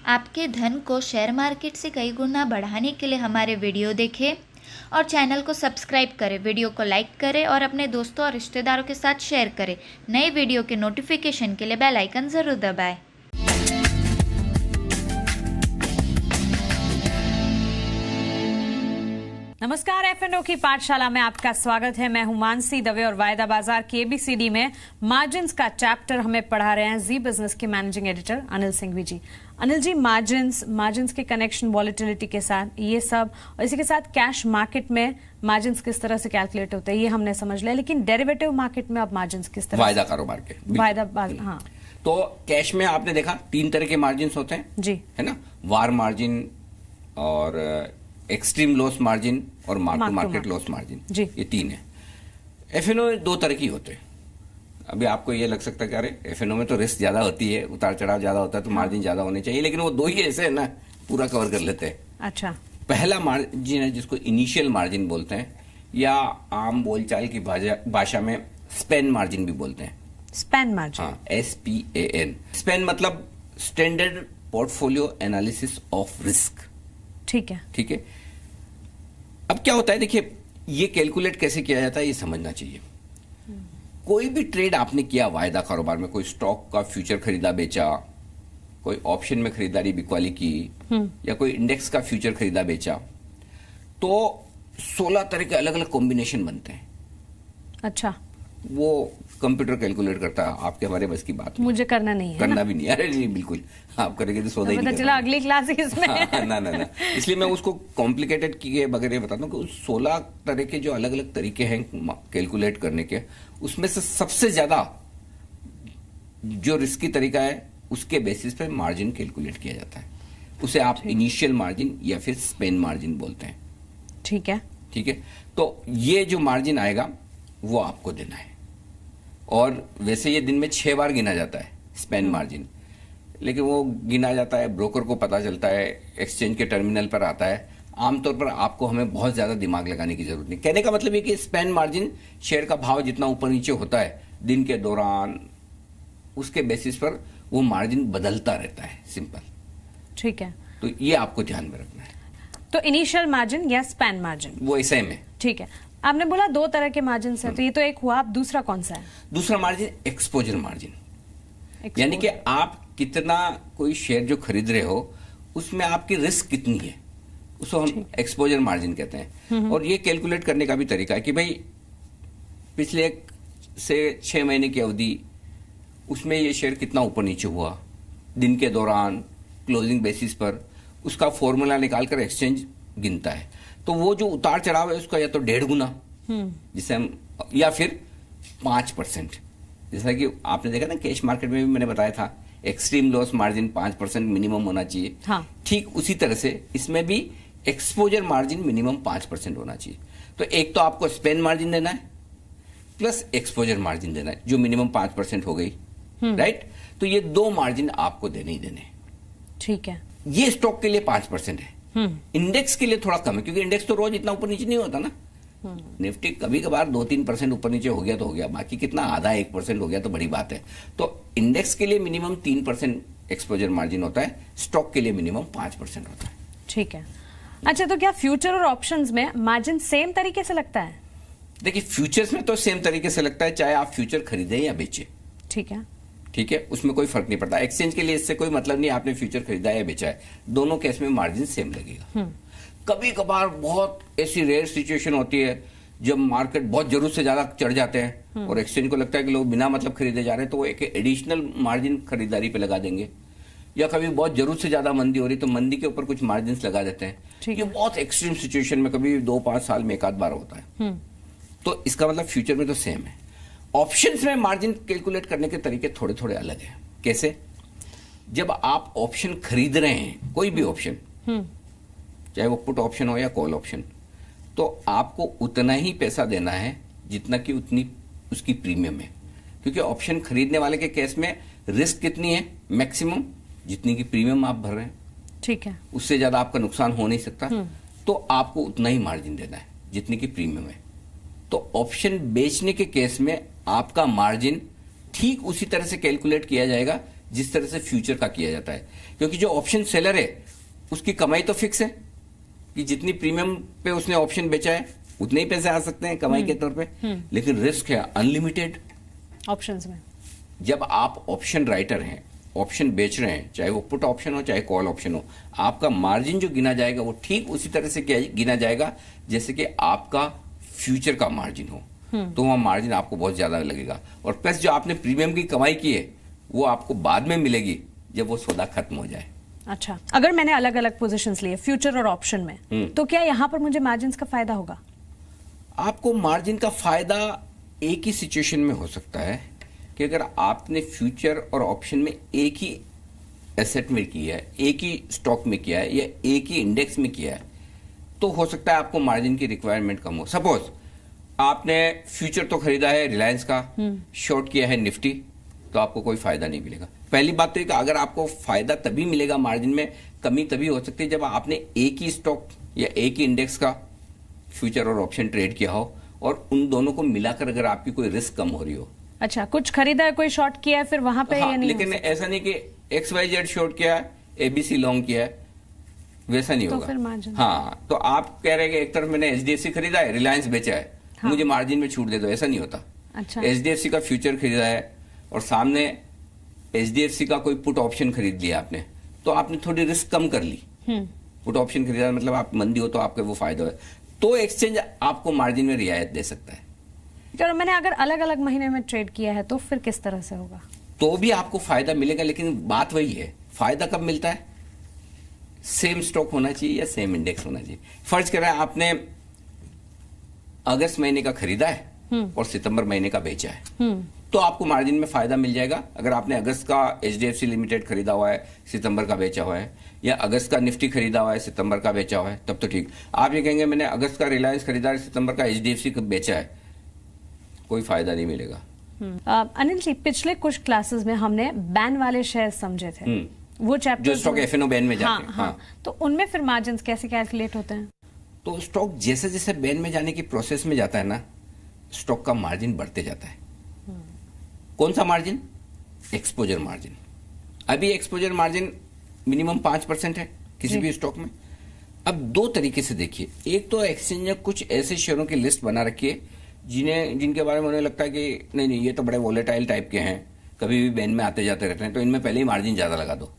आपके धन को शेयर मार्केट से कई गुना बढ़ाने के लिए हमारे वीडियो देखें और चैनल को सब्सक्राइब करें, वीडियो को लाइक करें और अपने दोस्तों और रिश्तेदारों के साथ शेयर करें। नए वीडियो के नोटिफिकेशन के लिए बेल आइकन ज़रूर दबाएं। नमस्कार, एफ&ओ की पाठशाला में आपका स्वागत है। मैं हूं मानसी दवे और वायदा बाजार की एबीसीडी में मार्जिन्स का चैप्टर हमें पढ़ा रहे हैं जी बिजनेस के मैनेजिंग एडिटर अनिल सिंघवी जी। अनिल जी, मार्जिन्स के कनेक्शन वॉलेटिलिटी के साथ ये सब, और इसी के साथ कैश मार्केट में मार्जिन्स किस तरह से कैलकुलेट होते हैं ये हमने समझ लिया, लेकिन डेरिवेटिव मार्केट में अब मार्जिन्स किस तरह? वायदा कारोबार के हाँ। तो कैश में आपने देखा 3 तरह के मार्जिन्स होते हैं जी, है ना। वार मार्जिन और एक्सट्रीम लॉस मार्जिन और mark to market loss margin, ये 3 है। एफ&ओ में 2 तरह की होते हैं। अभी आपको ये लग सकता है कि अरे एफ&ओ में तो रिस्क ज्यादा होती है, उतार चढ़ाव ज्यादा होता है, तो मार्जिन ज्यादा होने चाहिए, लेकिन वो 2 ही ऐसे है ना, पूरा कवर कर लेते हैं। अच्छा, पहला मार्जिन है जिसको इनिशियल मार्जिन बोलते हैं, या आम बोलचाल की भाषा में स्पेन मार्जिन भी बोलते हैं। स्पेन मार्जिन, हाँ, SPAN। स्पेन मतलब standard portfolio analysis of risk. ठीक है, ठीक है। अब क्या होता है, देखिए, ये कैलकुलेट कैसे किया जाता है ये समझना चाहिए। कोई भी ट्रेड आपने किया वायदा कारोबार में, कोई स्टॉक का फ्यूचर खरीदा बेचा, कोई ऑप्शन में खरीदारी बिकवाली की, या कोई इंडेक्स का फ्यूचर खरीदा बेचा, तो 16 तरह के अलग अलग कॉम्बिनेशन बनते हैं। अच्छा, वो कंप्यूटर कैलकुलेट करता है, आपके हमारे बस की बात मुझे करना नहीं है, करना भी नहीं। अरे नहीं, बिल्कुल आप करेंगे तो सौदा ही नहीं। चला अगली क्लास इसमें। ना, इसलिए मैं उसको कॉम्प्लिकेटेड किए बगैर ये बताता हूँ कि उस 16 तरह के जो अलग अलग तरीके हैं कैलकुलेट करने के, उसमें से सबसे ज्यादा जो रिस्की तरीका है उसके बेसिस पे मार्जिन कैलकुलेट किया जाता है। उसे आप इनिशियल मार्जिन या फिर स्पेन मार्जिन बोलते हैं। ठीक है, ठीक है। तो ये जो मार्जिन आएगा वो आपको देना है, और वैसे ये दिन में 6 बार गिना जाता है स्पेन मार्जिन, लेकिन वो गिना जाता है, ब्रोकर को पता चलता है, एक्सचेंज के टर्मिनल पर आता है। आमतौर पर आपको हमें बहुत ज्यादा दिमाग लगाने की जरूरत नहीं। कहने का मतलब ये कि स्पेन मार्जिन शेयर का भाव जितना ऊपर नीचे होता है दिन के दौरान, उसके बेसिस पर वो मार्जिन बदलता रहता है, सिंपल। ठीक है, तो ये आपको ध्यान में रखना है। तो इनिशियल मार्जिन या स्पेन मार्जिन, वो ऐसे में। ठीक है। आपने बोला 2 तरह के मार्जिन है, तो ये तो एक हुआ, अब दूसरा कौन सा है? दूसरा मार्जिन एक्सपोजर मार्जिन, यानी कि आप कितना कोई शेयर जो खरीद रहे हो उसमें आपकी रिस्क कितनी है, उसको हम एक्सपोजर मार्जिन कहते हैं। और ये कैलकुलेट करने का भी तरीका है कि भाई पिछले 1 से 6 महीने की अवधि, उसमें ये शेयर कितना ऊपर नीचे हुआ दिन के दौरान, क्लोजिंग बेसिस पर, उसका फॉर्मूला निकालकर एक्सचेंज गिनता है। तो वो जो उतार चढ़ाव है उसका या तो 1.5 गुना, जिसे हम, या फिर 5%, जैसा कि आपने देखा ना कैश मार्केट में भी मैंने बताया था, एक्सट्रीम लॉस मार्जिन 5% मिनिमम होना चाहिए। हाँ। ठीक उसी तरह से इसमें भी एक्सपोजर मार्जिन मिनिमम 5% होना चाहिए। तो एक तो आपको स्पेन मार्जिन देना है प्लस एक्सपोजर मार्जिन देना है, जो मिनिमम 5% हो गई, राइट। तो ये 2 मार्जिन आपको देने ही देने। ठीक है, ये स्टॉक के लिए 5% है। इंडेक्स के लिए थोड़ा कम है, क्योंकि इंडेक्स तो रोज इतना ऊपर नीचे नहीं होता ना। निफ्टी कभी कभार 2-3% ऊपर नीचे हो गया तो हो गया, बाकी कितना, आधा 1% हो गया तो बड़ी बात है। तो इंडेक्स के लिए मिनिमम 3% एक्सपोजर मार्जिन होता है, स्टॉक के लिए मिनिमम 5% होता है। ठीक है। अच्छा, तो क्या फ्यूचर और ऑप्शंस में मार्जिन सेम तरीके से लगता है? देखिए, फ्यूचर्स में तो सेम तरीके से लगता है, चाहे आप फ्यूचर खरीदें या बेचें। ठीक है, ठीक है, उसमें कोई फर्क नहीं पड़ता। एक्सचेंज के लिए इससे कोई मतलब नहीं आपने फ्यूचर खरीदा या बेचा है, दोनों केस में मार्जिन सेम लगेगा। कभी कभार बहुत ऐसी रेयर सिचुएशन होती है जब मार्केट बहुत जरूरत से ज्यादा चढ़ जाते हैं और एक्सचेंज को लगता है कि लोग बिना मतलब खरीदे जा रहे हैं, तो वो एक एडिशनल मार्जिन खरीदारी पे लगा देंगे। या कभी बहुत जरूरत से ज्यादा मंदी हो रही तो मंदी के ऊपर कुछ मार्जिन लगा देते हैं। ये बहुत एक्सट्रीम सिचुएशन में कभी 2-5 साल में 1 आध बार होता है। तो इसका मतलब फ्यूचर में तो सेम है। ऑप्शंस में मार्जिन कैलकुलेट करने के तरीके थोड़े थोड़े अलग हैं। कैसे? जब आप ऑप्शन खरीद रहे हैं, कोई भी ऑप्शन, चाहे वो पुट ऑप्शन हो या कॉल ऑप्शन, तो आपको उतना ही पैसा देना है जितना कि उतनी उसकी प्रीमियम है। क्योंकि ऑप्शन खरीदने वाले के केस में रिस्क कितनी है, मैक्सिमम जितनी की प्रीमियम आप भर रहे हैं। ठीक है, उससे ज्यादा आपका नुकसान हो नहीं सकता, तो आपको उतना ही मार्जिन देना है जितनी की प्रीमियम है। तो ऑप्शन बेचने के केस में आपका मार्जिन ठीक उसी तरह से कैलकुलेट किया जाएगा जिस तरह से फ्यूचर का किया जाता है। क्योंकि जो ऑप्शन सेलर है उसकी कमाई तो फिक्स है कि जितनी प्रीमियम पे उसने ऑप्शन बेचा है उतने ही पैसे आ सकते हैं कमाई के तौर पे, लेकिन रिस्क है अनलिमिटेड ऑप्शंस में। जब आप ऑप्शन राइटर हैं, ऑप्शन बेच रहे हैं, चाहे वो पुट ऑप्शन हो चाहे कॉल ऑप्शन हो, आपका मार्जिन जो गिना जाएगा वो ठीक उसी तरह से गिना जाएगा जैसे कि आपका फ्यूचर का मार्जिन हो। तो वहां मार्जिन आपको बहुत ज्यादा लगेगा, और प्लस जो आपने प्रीमियम की कमाई की है वो आपको बाद में मिलेगी जब वो सौदा खत्म हो जाए। अच्छा, अगर मैंने अलग अलग पोजीशंस लिए फ्यूचर और ऑप्शन में, तो क्या यहाँ पर मुझे मार्जिन का फायदा होगा? आपको मार्जिन का फायदा एक ही सिचुएशन में हो सकता है कि अगर आपने फ्यूचर और ऑप्शन में एक ही एसेट में किया है, एक ही स्टॉक में किया है या एक ही इंडेक्स में किया है, तो हो सकता है आपको मार्जिन की रिक्वायरमेंट कम हो। सपोज आपने फ्यूचर तो खरीदा है रिलायंस का, शॉर्ट किया है निफ्टी, तो आपको कोई फायदा नहीं मिलेगा। पहली बात तो अगर आपको फायदा तभी मिलेगा, मार्जिन में कमी तभी हो सकती है जब आपने एक ही स्टॉक या एक ही इंडेक्स का फ्यूचर और ऑप्शन ट्रेड किया हो और उन दोनों को मिलाकर अगर आपकी कोई रिस्क कम हो रही हो। अच्छा, कुछ खरीदा है, कोई शॉर्ट किया है, फिर वहां पे हाँ, नहीं लेकिन ऐसा नहीं कि XYZ शॉर्ट किया है, ABC लॉन्ग किया है, वैसा नहीं तो होगा। फिर मार्जिन। हाँ, तो आप कह रहे हैं कि एक तरफ मैंने HDFC खरीदा है, रिलायंस बेचा है, हाँ। मुझे मार्जिन में छूट दे दो, ऐसा नहीं होता। अच्छा, HDFC का फ्यूचर खरीदा है और सामने HDFC का कोई पुट ऑप्शन खरीद लिया आपने, तो आपने थोड़ी रिस्क कम कर ली। पुट ऑप्शन खरीदा मतलब आप मंदी हो तो आपका वो फायदा है, तो एक्सचेंज आपको मार्जिन में रियायत दे सकता है। चलो, मैंने अगर अलग अलग महीने में ट्रेड किया है तो फिर किस तरह से होगा? तो भी आपको फायदा मिलेगा, लेकिन बात वही है, फायदा कब मिलता है? सेम स्टॉक होना चाहिए या सेम इंडेक्स होना चाहिए। फर्ज करें आपने अगस्त महीने का खरीदा है और सितंबर महीने का बेचा है, तो आपको मार्जिन में फायदा मिल जाएगा। अगर आपने अगस्त का HDFC लिमिटेड खरीदा हुआ है, सितंबर का बेचा हुआ है, या अगस्त का निफ्टी खरीदा हुआ है, सितंबर का बेचा हुआ है, तब तो ठीक। आप ये कहेंगे मैंने अगस्त का रिलायंस खरीदा है, सितंबर का HDFC का बेचा है, कोई फायदा नहीं मिलेगा। अनिल जी, पिछले कुछ क्लासेस में हमने बैन वाले शेयर समझे थे, वो चैप्टर जो स्टॉक FNO बैन में जाते हैं। हाँ, तो उनमें फिर मार्जिन कैसे कैलकुलेट होते हैं? तो स्टॉक जैसे जैसे बैन में जाने की प्रोसेस में जाता है ना, स्टॉक का मार्जिन बढ़ते जाता है। कौन सा मार्जिन? Exposure margin. अभी एक्सपोजर मार्जिन मिनिमम 5% है किसी भी स्टॉक में। अब दो तरीके से देखिए, एक तो एक्सचेंज ने कुछ ऐसे शेयरों की लिस्ट बना रखी है जिनके बारे में उन्हें लगता है कि नहीं ये तो बड़े वोलेटाइल टाइप के हैं, कभी भी बैन में आते जाते रहते हैं, तो इनमें पहले ही मार्जिन ज्यादा लगा दो।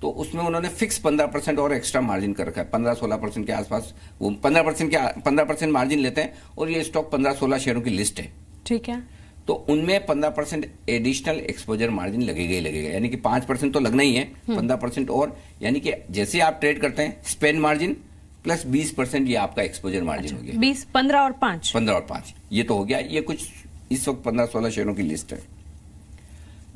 तो उसमें उन्होंने फिक्स 15% और एक्स्ट्रा मार्जिन कर रखा है, 15-16% के आसपास। वो 15% मार्जिन लेते हैं और ये स्टॉक 15-16 शेयरों की लिस्ट है। ठीक है, तो उनमें 15% एडिशनल एक्सपोजर मार्जिन लगेगा ही लगेगा, यानी कि 5% तो लगना ही है, 15% और, यानी कि जैसे आप ट्रेड करते हैं स्पेन मार्जिन प्लस 20% ये आपका एक्सपोजर मार्जिन हो गया। 20, 15 और 5। 15 और 5 ये तो हो गया। ये कुछ इस वक्त 15-16 शेयरों की लिस्ट है।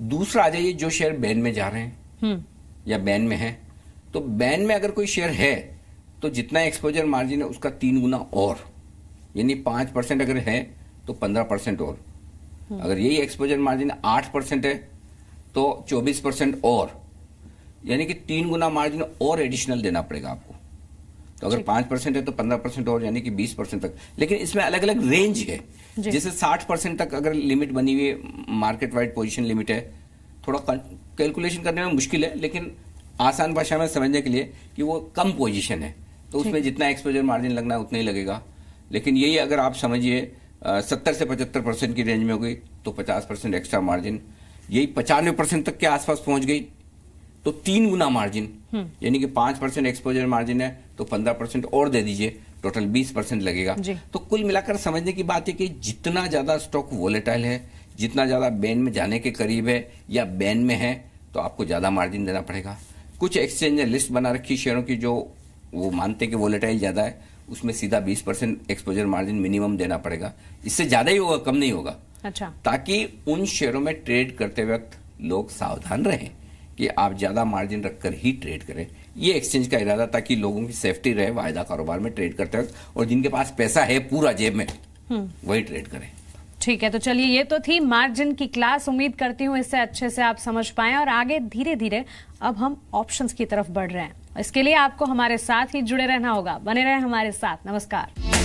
दूसरा आ जाइए, जो शेयर बैन में जा रहे हैं या बैन में है, तो बैन में अगर कोई शेयर है तो जितना एक्सपोजर मार्जिन है उसका 3 गुना और, यानी 5% अगर है तो 15% और। अगर यही एक्सपोजर मार्जिन 8% है तो 24% और, यानी कि 3 गुना मार्जिन और एडिशनल देना पड़ेगा आपको। तो अगर 5% है तो 15% और, यानी कि 20% तक। लेकिन इसमें अलग अलग रेंज है, जैसे 60% तक अगर लिमिट बनी हुई है, मार्केट वाइड पोजीशन लिमिट है, थोड़ा कैलकुलेशन करने में मुश्किल है, लेकिन आसान भाषा में समझने के लिए कि वो कम पोजीशन है, तो उसमें जितना एक्सपोजर मार्जिन लगना है उतना ही लगेगा। लेकिन यही अगर आप समझिए 70 से 75% की रेंज में हो गई तो 50% एक्स्ट्रा मार्जिन, यही 95% तक के आसपास पहुंच गई तो 3 गुना मार्जिन, यानी कि 5% एक्सपोजर मार्जिन है तो 15% और दे दीजिए, टोटल 20% लगेगा। तो कुल मिलाकर समझने की बात है कि जितना ज्यादा स्टॉक वोलेटाइल है, जितना ज्यादा बैन में जाने के करीब है या बैन में है, तो आपको ज्यादा मार्जिन देना पड़ेगा। कुछ एक्सचेंज ने लिस्ट बना रखी शेयरों की जो वो मानते हैं कि वोलेटाइल ज्यादा है, उसमें सीधा 20% एक्सपोजर मार्जिन मिनिमम देना पड़ेगा। इससे ज्यादा ही होगा, कम नहीं होगा। अच्छा, ताकि उन शेयरों में ट्रेड करते वक्त लोग सावधान रहें कि आप ज्यादा मार्जिन रखकर ही ट्रेड करें। ये एक्सचेंज का इरादा, ताकि लोगों की सेफ्टी रहे वायदा कारोबार में ट्रेड करते वक्त, और जिनके पास पैसा है पूरा जेब में वही ट्रेड करें। ठीक है, तो चलिए, ये तो थी मार्जिन की क्लास। उम्मीद करती हूँ इससे अच्छे से आप समझ पाएं, और आगे धीरे धीरे अब हम ऑप्शंस की तरफ बढ़ रहे हैं। इसके लिए आपको हमारे साथ ही जुड़े रहना होगा। बने रहें हमारे साथ। नमस्कार।